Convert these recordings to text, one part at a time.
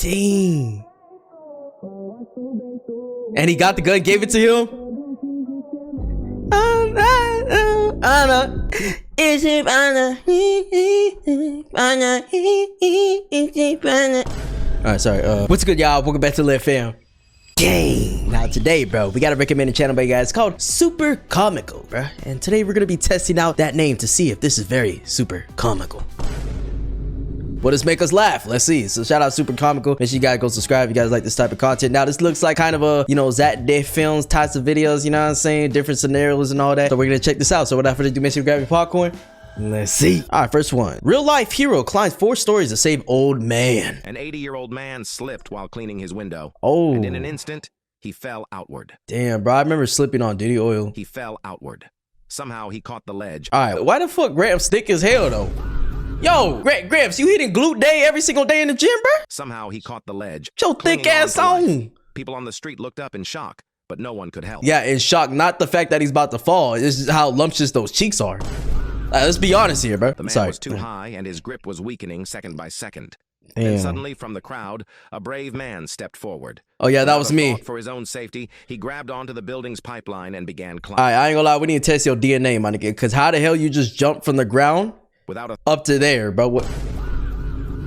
Dang. And he got the gun, gave it to him. Alright, sorry. What's good, y'all? Welcome back to Live Fam. Gang. Now today, bro, we got a recommended channel by you guys. It's called Super Comical, bro. And today we're gonna be testing out that name to see if this is very super comical. What does make us laugh? Let's see. So shout out Super Comical. Make sure you guys go subscribe if you guys like this type of content. Now this looks like kind of a, you know, Zat Day Films types of videos, you know what I'm saying? Different scenarios and all that. So we're gonna check this out. So without further ado, make sure you grab your popcorn. Let's see. All right, first one. Real life hero climbs 4 stories to save old man. An 80-year-old man slipped while cleaning his window. Oh. And in an instant, he fell outward. Damn, bro. I remember slipping on Diddy oil. He fell outward. Somehow he caught the ledge. All right, why the fuck Gramps thick as hell though? Yo, Gramps, you hitting glute day every single day in the gym, bro? Somehow he caught the ledge. Your thick ass on. People on the street looked up in shock, but no one could help. Yeah, in shock. Not the fact that he's about to fall. It's just how lumptious those cheeks are. Let's be honest here, bro. The man was too high and his grip was weakening second by second. Then suddenly from the crowd, a brave man stepped forward. Oh yeah, that was me. For his own safety, he grabbed onto the building's pipeline and began climbing. Alright, I ain't gonna lie, we need to test your DNA, my nigga. Because how the hell you just jump from the ground up to there, bro? What?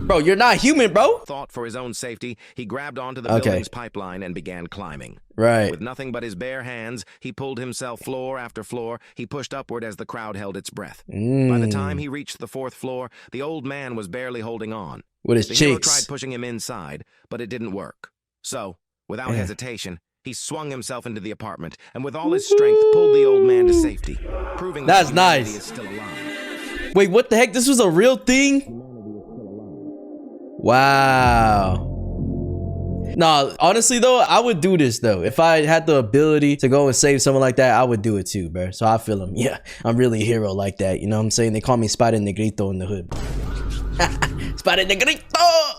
Bro, you're not human, bro. Thought for his own safety, he grabbed onto the building's pipeline and began climbing. Right. With nothing but his bare hands, he pulled himself floor after floor. He pushed upward as the crowd held its breath. By the time he reached the 4th floor, the old man was barely holding on. With his cheeks. The hero cheeks. tried pushing him inside, but it didn't work. So, without hesitation, he swung himself into the apartment and with all his strength pulled the old man to safety, proving that humanity is still alive. Wait, what the heck? This was a real thing? Wow. Nah, honestly though, I would do this though. If I had the ability to go and save someone like that, I would do it too, bro. So I feel him. Yeah, I'm really a hero like that. You know what I'm saying? They call me Spider Negrito in the hood. Spider Negrito!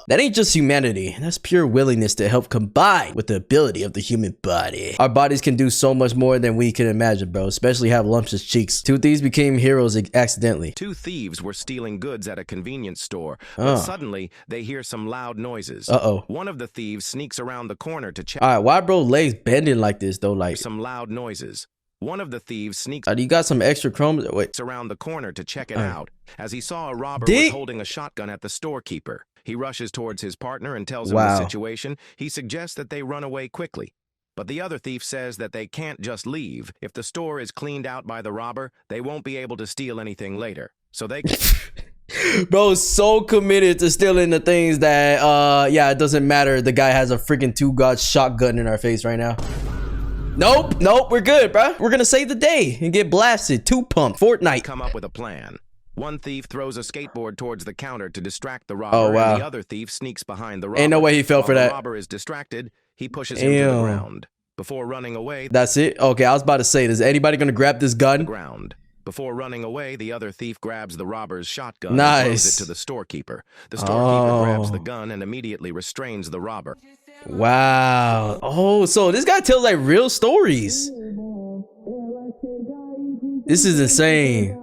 That ain't just humanity. That's pure willingness to help combine with the ability of the human body. Our bodies can do so much more than we can imagine, bro. Especially have lumptious cheeks. 2 thieves became heroes accidentally. 2 thieves were stealing goods at a convenience store, but suddenly they hear some loud noises. One of the thieves sneaks around the corner to check. All right, why bro legs bending like this though? Like some loud noises. One of the thieves sneaks. You got some extra crumbs? Wait. Around the corner to check it out. As he saw a robber was holding a shotgun at the storekeeper. He rushes towards his partner and tells him the situation. He suggests that they run away quickly. But the other thief says that they can't just leave. If the store is cleaned out by the robber, they won't be able to steal anything later. So they... Bro, so committed to stealing the things that, yeah, it doesn't matter. The guy has a freaking 2-god shotgun in our face right now. Nope, we're good, bro. We're gonna save the day and get blasted. 2 pump, Fortnite. Come up with a plan. One thief throws a skateboard towards the counter to distract the robber, and the other thief sneaks behind the robber. Ain't no way he fell for that. The robber is distracted. He pushes him to the ground. Before running away... That's it? Okay, I was about to say, is anybody gonna grab this gun? Before running away, the other thief grabs the robber's shotgun and throws it to the storekeeper. The storekeeper grabs the gun and immediately restrains the robber. Wow. Oh, so this guy tells like real stories. This is insane.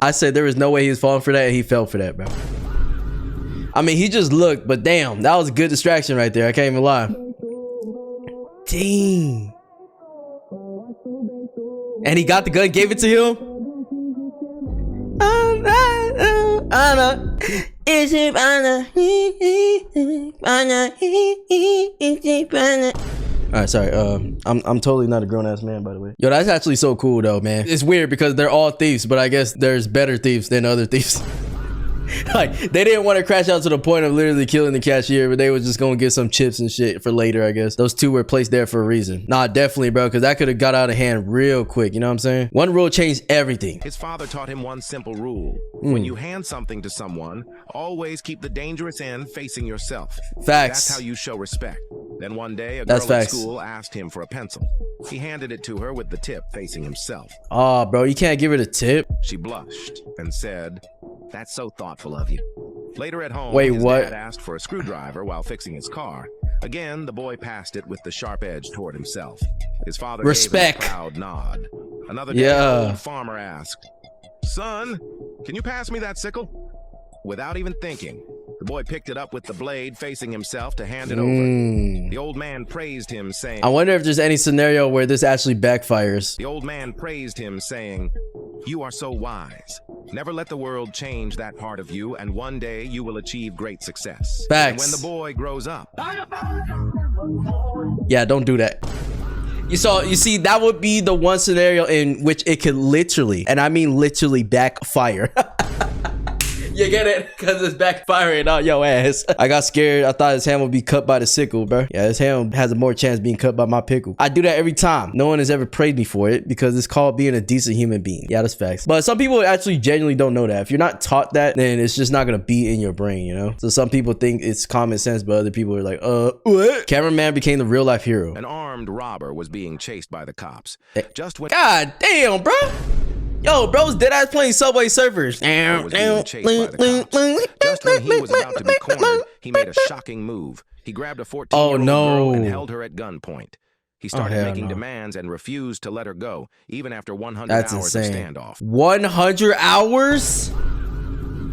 I said there was no way he was falling for that, and he fell for that, bro. I mean, he just looked, but damn, that was a good distraction right there. I can't even lie. Dang. And he got the gun, gave it to him. All right, sorry. I'm totally not a grown-ass man, by the way. Yo, that's actually so cool, though, man. It's weird because they're all thieves, but I guess there's better thieves than other thieves. Like, they didn't want to crash out to the point of literally killing the cashier, but they was just gonna get some chips and shit for later, I guess. Those 2 were placed there for a reason. Nah, definitely, bro, because that could have got out of hand real quick. You know what I'm saying? One rule changed everything. His father taught him one simple rule. When you hand something to someone, always keep the dangerous end facing yourself. Facts. That's how you show respect. Then one day, a girl at school asked him for a pencil. He handed it to her with the tip facing himself. Oh, bro, you can't give her the tip. She blushed and said, "That's so thoughtful of you." Later at home, his dad asked for a screwdriver while fixing his car. Again, the boy passed it with the sharp edge toward himself. His father gave him a proud nod. Another day, the old farmer asked, "Son, can you pass me that sickle?" Without even thinking, The boy picked it up with the blade facing himself to hand it over. The old man praised him, saying, I wonder if there's any scenario where this actually backfires. The old man praised him, saying, "You are so wise. Never let the world change that part of you, and one day you will achieve great success." Facts. And when the boy grows up. Yeah, don't do that. You see, that would be the one scenario in which it could literally, and I mean literally, backfire. You get it? Because it's backfiring on your ass. I got scared. I thought his hand would be cut by the sickle, bro. Yeah, his hand has a more chance being cut by my pickle. I do that every time. No one has ever praised me for it because it's called being a decent human being. Yeah, that's facts. But some people actually genuinely don't know that. If you're not taught that, then it's just not going to be in your brain, you know? So some people think it's common sense, but other people are like, what? Cameraman became the real life hero. An armed robber was being chased by the cops. Just when... God damn, bro. Yo, bro's dead ass playing Subway Surfers. Just when he was about to be cornered, he made a shocking move. He grabbed a 14-year-old girl and held her at gunpoint. He started making demands and refused to let her go, even after 100 hours of standoff. 100 hours?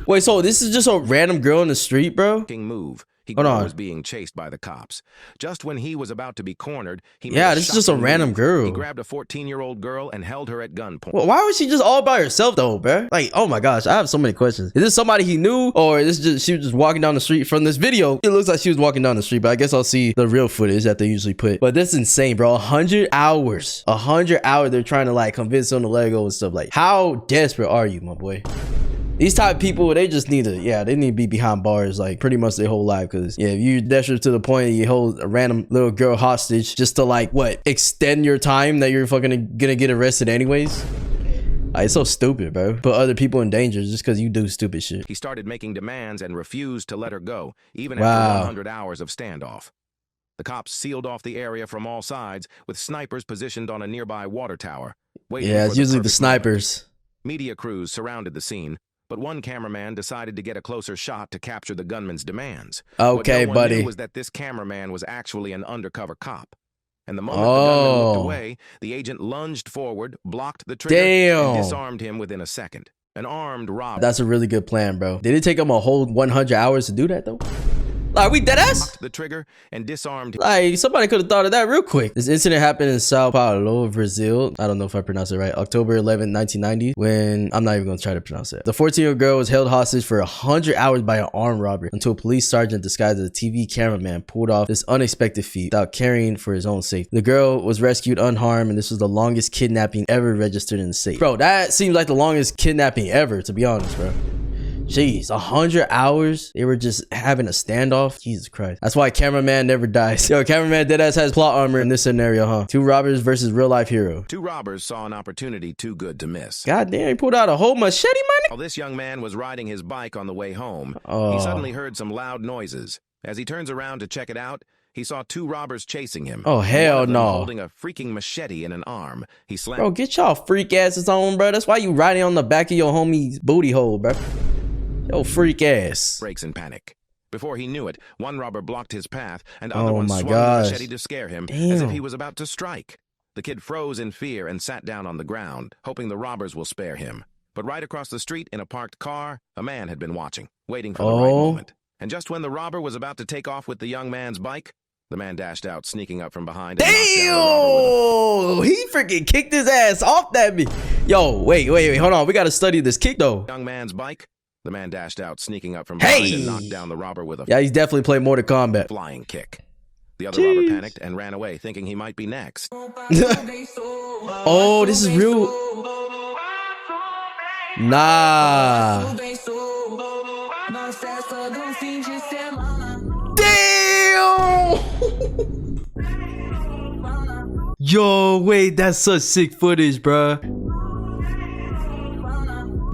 Wait, so this is just a random girl in the street, bro? Move. He was being chased by the cops. Just when he was about to be cornered, he made this is just a random girl. He grabbed a 14-year-old girl and held her at gunpoint. Well, why was she just all by herself though, bro? Like, oh my gosh, I have so many questions. Is this somebody he knew, or is this just she was just walking down the street? From this video, it looks like she was walking down the street, but I guess I'll see the real footage that they usually put. But this is insane, bro. 100 hours. 100 hours they're trying to like convince him to let go and stuff. Like, how desperate are you, my boy? These type of people, they just need to, they need to be behind bars like pretty much their whole life. Cause yeah, if you're desperate to the point you hold a random little girl hostage just to like, what, extend your time that you're fucking gonna get arrested anyways? Like, it's so stupid, bro. Put other people in danger just because you do stupid shit. He started making demands and refused to let her go, even after 100 hours of standoff. The cops sealed off the area from all sides with snipers positioned on a nearby water tower. Yeah, it's usually the snipers. Media crews surrounded the scene. But one cameraman decided to get a closer shot to capture the gunman's demands. Okay, what no one buddy. knew was that this cameraman was actually an undercover cop. And the moment the gunman looked away, the agent lunged forward, blocked the trigger, and disarmed him within a second. An armed robber. That's a really good plan, bro. Did it take him a whole 100 hours to do that, though? Like, we dead ass? The trigger and disarmed him. Like, somebody could have thought of that real quick. This incident happened in Sao Paulo, Brazil. I don't know if I pronounced it right. October 11, 1990, when I'm not even going to try to pronounce it. The 14-year-old girl was held hostage for 100 hours by an armed robber until a police sergeant disguised as a TV cameraman pulled off this unexpected feat without caring for his own safety. The girl was rescued unharmed, and this was the longest kidnapping ever registered in the state. Bro, that seems like the longest kidnapping ever, to be honest, bro. Jeez, 100 hours? They were just having a standoff? Jesus Christ. That's why cameraman never dies. Yo, cameraman deadass has plot armor in this scenario, huh? Two robbers versus real life hero. Two robbers saw an opportunity too good to miss. God damn, he pulled out a whole machete, money? While this young man was riding his bike on the way home, he suddenly heard some loud noises. As he turns around to check it out, he saw two robbers chasing him. Oh, hell no. Holding a freaking machete in an arm. He slammed. Bro, get y'all freak asses on, bro. That's why you riding on the back of your homie's booty hole, bro. Yo, freak ass. Breaks in panic. Before he knew it, one robber blocked his path, and the other one swung the machete to scare him, as if he was about to strike. The kid froze in fear and sat down on the ground, hoping the robbers will spare him. But right across the street in a parked car, a man had been watching, waiting for the right moment. And just when the robber was about to take off with the young man's bike, the man dashed out, sneaking up from behind. And damn! He freaking kicked his ass off that bitch. Yo, wait, hold on. We gotta study this kick though. Young man's bike. The man dashed out, sneaking up from behind and knocked down the robber with a he's definitely played Mortal Kombat. Flying kick. The other robber panicked and ran away, thinking he might be next. Oh, this is real. Nah. Damn! Yo, wait, that's such sick footage, bruh.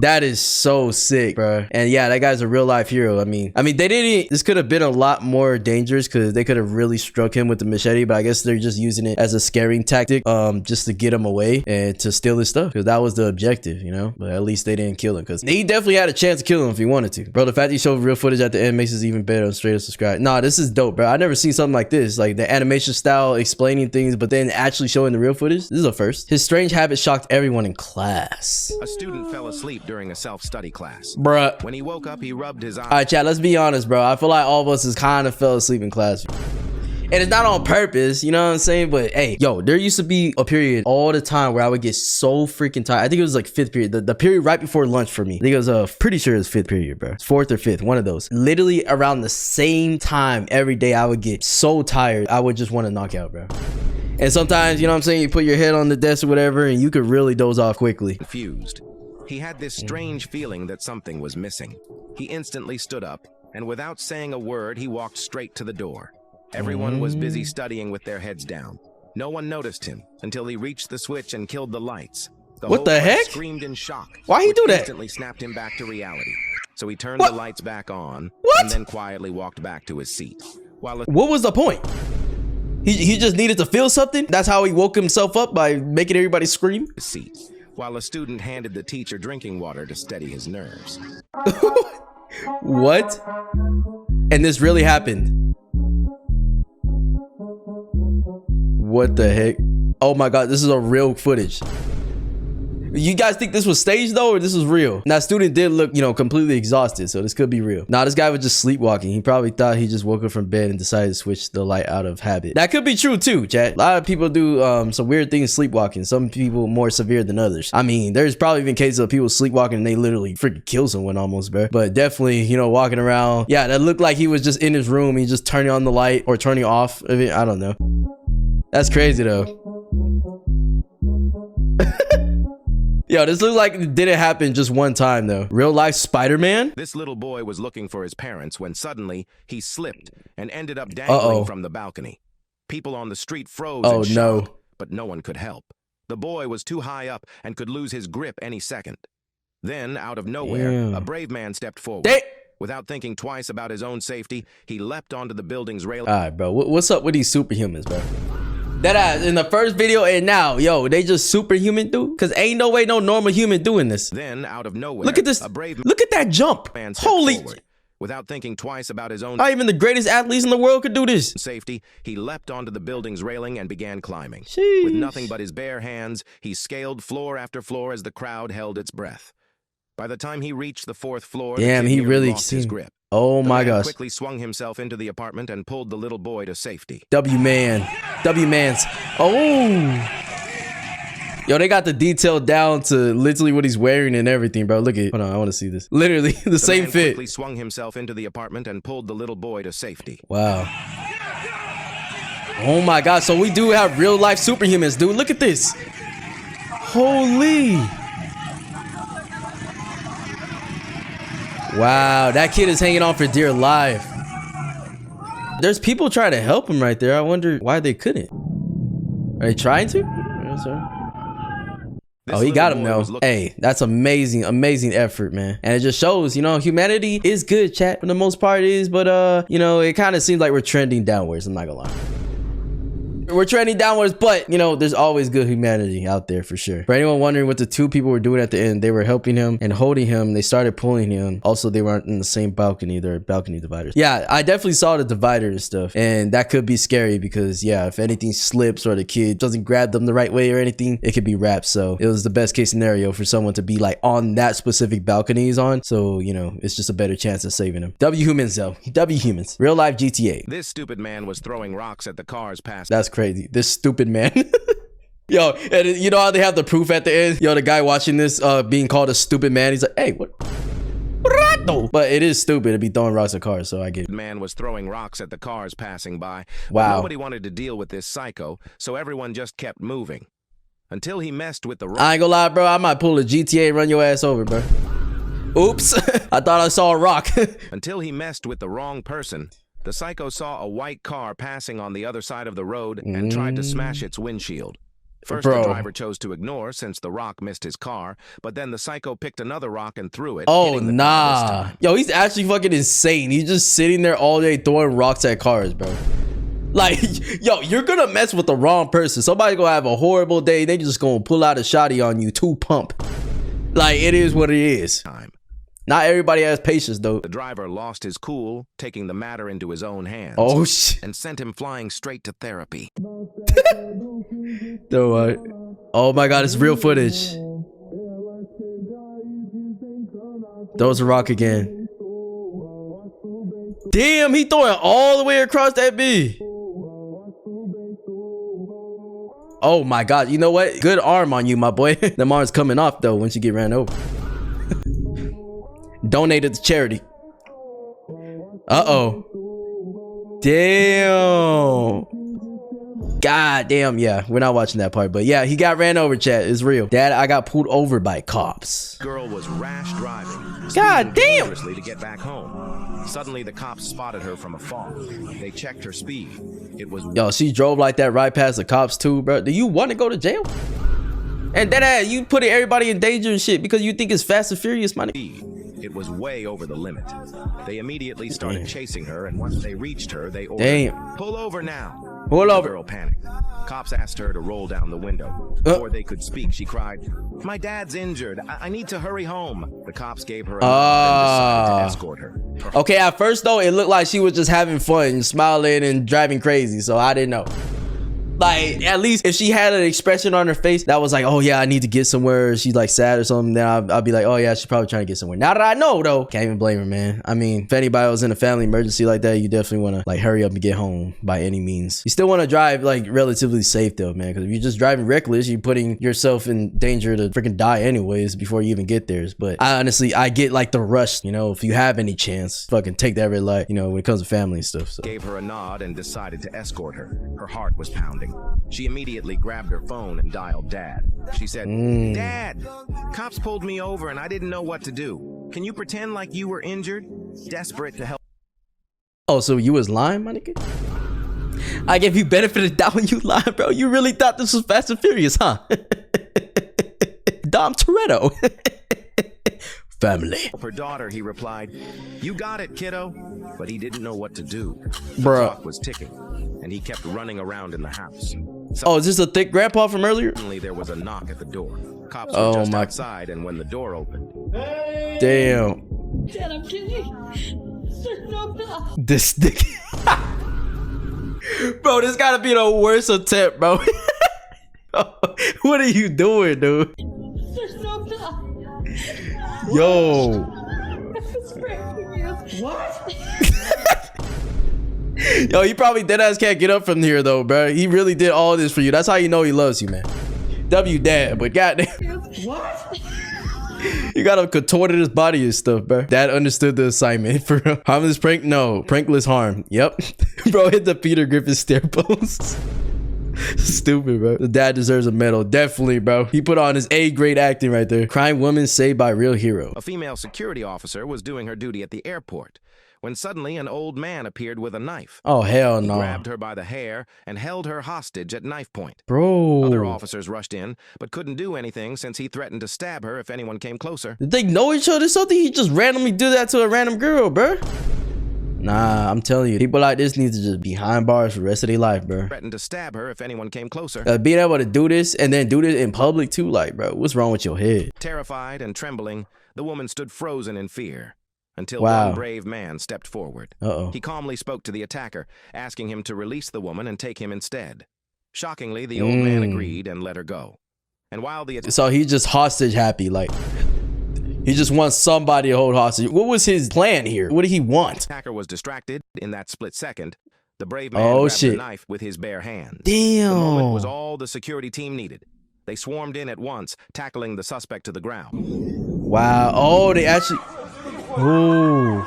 That is so sick, bro. And yeah, that guy's a real life hero. I mean, they didn't. This could have been a lot more dangerous because they could have really struck him with the machete. But I guess they're just using it as a scaring tactic, just to get him away and to steal his stuff, because that was the objective, you know. But at least they didn't kill him, because he definitely had a chance to kill him if he wanted to, bro. The fact he showed real footage at the end makes it even better on Straight Up Subscribe. Nah, this is dope, bro. I never seen something like this, like the animation style explaining things, but then actually showing the real footage. This is a first. His strange habit shocked everyone in class. A student fell asleep during a self-study class. Bruh. When he woke up, he rubbed his eyes. All right, chat, let's be honest, bro. I feel like all of us has kind of fell asleep in class. And it's not on purpose, you know what I'm saying? But hey, yo, there used to be a period all the time where I would get so freaking tired. I think it was like 5th period, the period right before lunch for me. I think it was pretty sure it was 5th period, bro. 4th or 5th, one of those. Literally around the same time every day, I would get so tired, I would just want to knock out, bro. And sometimes, you know what I'm saying, you put your head on the desk or whatever, and you could really doze off quickly. Confused. He had this strange feeling that something was missing. He instantly stood up, and without saying a word, he walked straight to the door. Everyone was busy studying with their heads down. No one noticed him until he reached the switch and killed the lights. What the heck? Screamed in shock. Why he do that? Instantly snapped him back to reality. So he turned the lights back on and then quietly walked back to his seat. What was the point? He just needed to feel something? That's how he woke himself up, by making everybody scream? While a student handed the teacher drinking water to steady his nerves. What? And this really happened? What the heck? Oh my god, this is a real footage. You guys think this was staged though, or this is real? Now, student did look, you know, completely exhausted, so this could be real. Nah, this guy was just sleepwalking. He probably thought he just woke up from bed and decided to switch the light out of habit. That could be true too, chat. A lot of people do some weird things sleepwalking. Some people more severe than others. I mean, there's probably been cases of people sleepwalking and they literally freaking kill someone almost, bro. But definitely, you know, walking around. Yeah, that looked like he was just in his room. He just turning on the light or turning off of it. I don't know. That's crazy though. Yo, this looks like it didn't happen just one time though. Real life Spider-Man? This little boy was looking for his parents when suddenly he slipped and ended up dangling from the balcony. People on the street froze in shock, but no one could help. The boy was too high up and could lose his grip any second. Then, out of nowhere, a brave man stepped forward. Without thinking twice about his own safety, he leapt onto the building's railing. All right, bro. What's up with these superhumans, bro? That ass in the first video and now, yo, they just superhuman, dude. Cause ain't no way no normal human doing this. Then, out of nowhere, look at this. Look at that jump. Holy. Without thinking twice about his own. Not even the greatest athletes in the world could do this. Safety, he leapt onto the building's railing and began climbing. Sheesh. With nothing but his bare hands, he scaled floor after floor as the crowd held its breath. By the time he reached the 4th floor, damn, he really lost his grip. Oh my gosh. Quickly swung himself into the apartment and pulled the little boy to safety. W-man. W-man's. Oh. Yo, they got the detail down to literally what he's wearing and everything, bro. Look at it. Hold on, I want to see this. Literally the same fit. Quickly swung himself into the apartment and pulled the little boy to safety. Wow. Oh my god. So we do have real life superhumans, dude. Look at this. Holy. Wow, that kid is hanging on for dear life. There's people trying to help him right there. I wonder why they couldn't. Are they trying to? Oh, he got him though. Hey, that's amazing, amazing effort, man. And it just shows, you know, humanity is good, chat, for the most part it is, but you know, it kind of seems like we're trending downwards. I'm not gonna lie. We're trending downwards, but you know, there's always good humanity out there for sure. For anyone wondering what the two people were doing at the end, they were helping him and holding him. They started pulling him. Also, they weren't in the same balcony. They're balcony dividers. Yeah, I definitely saw the divider and stuff, and that could be scary because yeah, if anything slips or the kid doesn't grab them the right way or anything, it could be wrapped. So it was the best case scenario for someone to be like on that specific balcony he's on. So you know, it's just a better chance of saving him. W humans though. W humans. Real life GTA. This stupid man was throwing rocks at the cars passing. That's crazy. This stupid man. Yo, and you know how they have the proof at the end? Yo, the guy watching this being called a stupid man, he's like, hey, what? But it is stupid to be throwing rocks at cars, so I get it. The man was throwing rocks at the cars passing by. Wow. Nobody wanted to deal with this psycho, so everyone just kept moving. Until he messed with the rock. I ain't gonna lie, bro. I might pull a GTA and run your ass over, bro. Oops. I thought I saw a rock. Until he messed with the wrong person. The psycho saw a white car passing on the other side of the road and tried to smash its windshield. First, the driver chose to ignore since the rock missed his car, but then the psycho picked another rock and threw it. Oh, nah. Yo, he's actually fucking insane. He's just sitting there all day throwing rocks at cars, bro. Like, yo, you're gonna mess with the wrong person. Somebody's gonna have a horrible day. They just gonna pull out a shotty on you to pump. Like, it is what it is. Not everybody has patience, though. The driver lost his cool, taking the matter into his own hands. Oh, shit. And sent him flying straight to therapy. Oh my god, it's real footage. Throws a rock again. Damn, he throwing all the way across that B. Oh my God, you know what? Good arm on you, my boy. The arm's coming off though once you get ran over. Donated to charity. Uh-oh. Damn. God damn, yeah. We're not watching that part, but yeah, he got ran over, chat. It's real. Dad, I got pulled over by cops. Girl was rash driving. God damn. To get back home. Suddenly, the cops spotted her from afar. They checked her speed. It was... Yo, she drove like that right past the cops too, bro. Do you want to go to jail? And then you putting everybody in danger and shit because you think it's Fast and Furious, my nigga. It was way over the limit. They immediately started chasing her, and once they reached her, they ordered, "Pull over now." Pull over. The girl panicked. Cops asked her to roll down the window. Before they could speak, she cried, "My dad's injured. I need to hurry home." The cops gave her a nod and decided to escort her. Okay, at first though, it looked like she was just having fun, smiling and driving crazy, so I didn't know. Like, at least if she had an expression on her face that was like, oh yeah, I need to get somewhere, she's like sad or something, then I'll be like, oh yeah, she's probably trying to get somewhere. Now that I know though, can't even blame her, man. I mean, if anybody was in a family emergency like that, you definitely want to like hurry up and get home by any means. You still want to drive like relatively safe though, man, because if you're just driving reckless, you're putting yourself in danger to freaking die anyways before you even get there. But I get like the rush, you know, if you have any chance, fucking take that red light, you know, when it comes to family and stuff. So gave her a nod and decided to escort her. Her heart was pounding. She immediately grabbed her phone and dialed Dad. She said, "Dad, cops pulled me over and I didn't know what to do. Can you pretend like you were injured?" Desperate to help. Oh, so you was lying, my nigga? I gave you benefit of the doubt when you lied, bro. You really thought this was Fast and Furious, huh? Dom Toretto. Family. Her daughter, he replied, "You got it, kiddo." But he didn't know what to do. Bro. The clock was ticking, and he kept running around in the house. Oh, is this a thick grandpa from earlier? Suddenly, there was a knock at the door. Cops were just outside, and when the door opened... Damn. Dad, I'm kidding. There's no knock. This nigga. Bro, this gotta be the worst attempt, bro. What are you doing, dude? There's no knock. Yo. What? Yo, he probably deadass can't get up from here though, bro. He really did all this for you. That's how you know he loves you, man. W dad, but goddamn. What? You gotta contorted his body and stuff, bro. Dad understood the assignment. For real. Harmless prank? No. Prankless harm. Yep. Bro, hit the Peter Griffin stair post. Stupid, bro. The dad deserves a medal. Definitely, bro. He put on his A-grade acting right there. Crime woman saved by real hero. A female security officer was doing her duty at the airport when suddenly an old man appeared with a knife. Oh, hell no. He grabbed her by the hair and held her hostage at knife point. Bro. Other officers rushed in, but couldn't do anything since he threatened to stab her if anyone came closer. Did they know each other or something? He just randomly do that to a random girl, bro. Nah, I'm telling you, people like this need to just be behind bars for the rest of their life, bro. Threatened to stab her if anyone came closer. Being able to do this and then do this in public too, like, bro, what's wrong with your head? Terrified and trembling, the woman stood frozen in fear until one brave man stepped forward. He calmly spoke to the attacker, asking him to release the woman and take him instead. Shockingly, the old man agreed and let her go. And while the so he's just hostage happy, like he just wants somebody to hold hostage. What was his plan here? What did he want? The attacker was distracted in that split second. The brave man grabbed the knife with his bare hand. Damn. The moment was all the security team needed. They swarmed in at once, tackling the suspect to the ground. Wow. Oh, they actually... Ooh.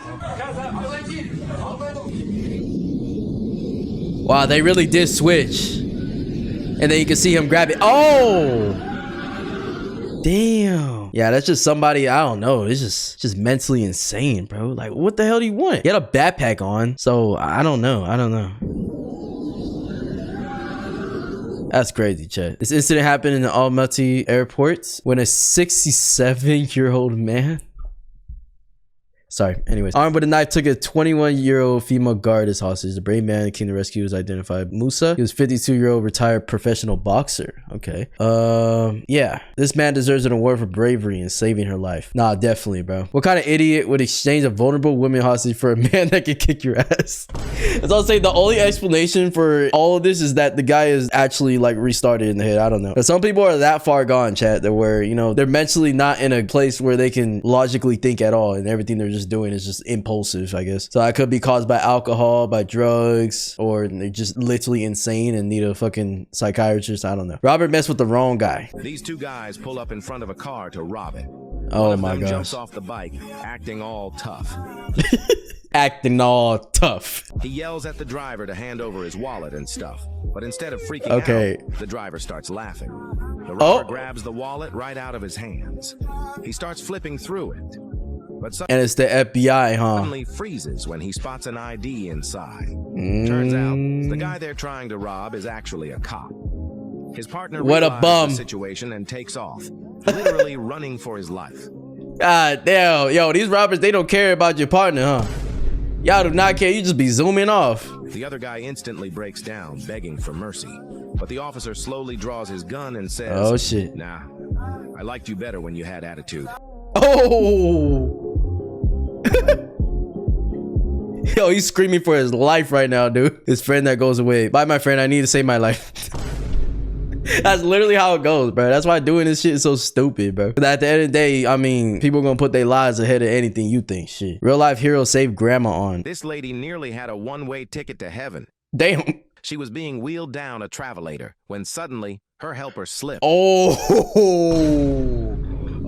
Wow, they really did switch. And then you can see him grab it. Oh! Damn. Yeah, that's just somebody, I don't know. It's just mentally insane, bro. Like, what the hell do you want? He had a backpack on, so I don't know. That's crazy, chat. This incident happened in the Almaty airport when a 67-year-old man Sorry. Anyways, armed with a knife, took a 21-year-old female guard as hostage. The brave man came to rescue was identified Musa. He was 52-year-old retired professional boxer. Okay. Yeah. This man deserves an award for bravery and saving her life. Nah, definitely, bro. What kind of idiot would exchange a vulnerable woman hostage for a man that can kick your ass? As I'll say, the only explanation for all of this is that the guy is actually like restarted in the head. I don't know. But some people are that far gone, chat, that where, you know, they're mentally not in a place where they can logically think at all, and everything they're just doing is just impulsive, I guess. So that could be caused by alcohol, by drugs, or they're just literally insane and need a fucking psychiatrist. I don't know. Robert messed with the wrong guy. These two guys pull up in front of a car to rob it. Oh my gosh. Jumps off the bike, acting all tough. Acting all tough. He yells at the driver to hand over his wallet and stuff, but instead of freaking out, the driver starts laughing. The robber grabs the wallet right out of his hands. He starts flipping through it, but and it's the FBI, huh? Suddenly freezes when he spots an ID inside. Turns out the guy they're trying to rob is actually a cop. His partner realizes the situation and takes off, literally running for his life. God damn, yo, these robbers, they don't care about your partner, huh? Y'all do not care, you just be zooming off. The other guy instantly breaks down, begging for mercy. But the officer slowly draws his gun and says, oh shit. Nah, I liked you better when you had attitude. Oh! Yo, he's screaming for his life right now, dude. His friend that goes away. Bye, my friend, I need to save my life. That's literally how it goes, bro. That's why doing this shit is so stupid, bro. But at the end of the day, I mean, people gonna put their lives ahead of anything you think. Shit. Real life hero saved grandma on. This lady nearly had a one-way ticket to heaven. Damn. She was being wheeled down a travelator when suddenly her helper slipped. Oh.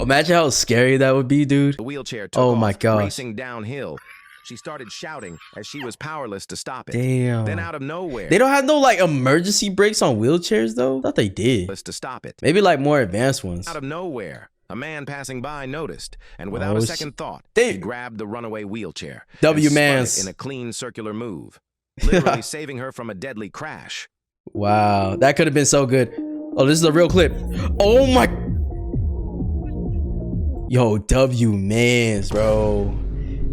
Imagine how scary that would be, dude. The wheelchair took off, racing downhill. She started shouting as she was powerless to stop it. Damn. Then out of nowhere, they don't have no like emergency brakes on wheelchairs though. I thought they did. To stop it. Maybe like more advanced ones. Out of nowhere, a man passing by noticed, and without a second thought, he grabbed the runaway wheelchair. W-Mans in a clean circular move, literally saving her from a deadly crash. Wow, that could have been so good. Oh, this is a real clip. Oh my. Yo, W-Mans, bro.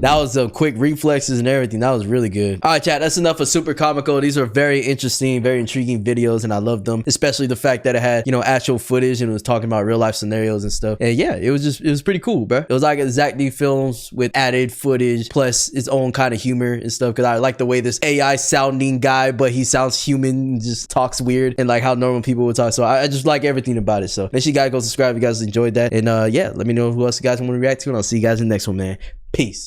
That was some quick reflexes and everything. That was really good. All right, chat, that's enough of Super Comical. These are very interesting, very intriguing videos, and I love them, especially the fact that it had, you know, actual footage and it was talking about real life scenarios and stuff. And yeah, it was pretty cool, bro. It was like exactly films with added footage plus its own kind of humor and stuff, because I like the way this AI sounding guy, but he sounds human and just talks weird and like how normal people would talk. So I just like everything about it. So make sure you guys go subscribe if you guys enjoyed that. And yeah, let me know who else you guys want to react to, and I'll see you guys in the next one, man. Peace.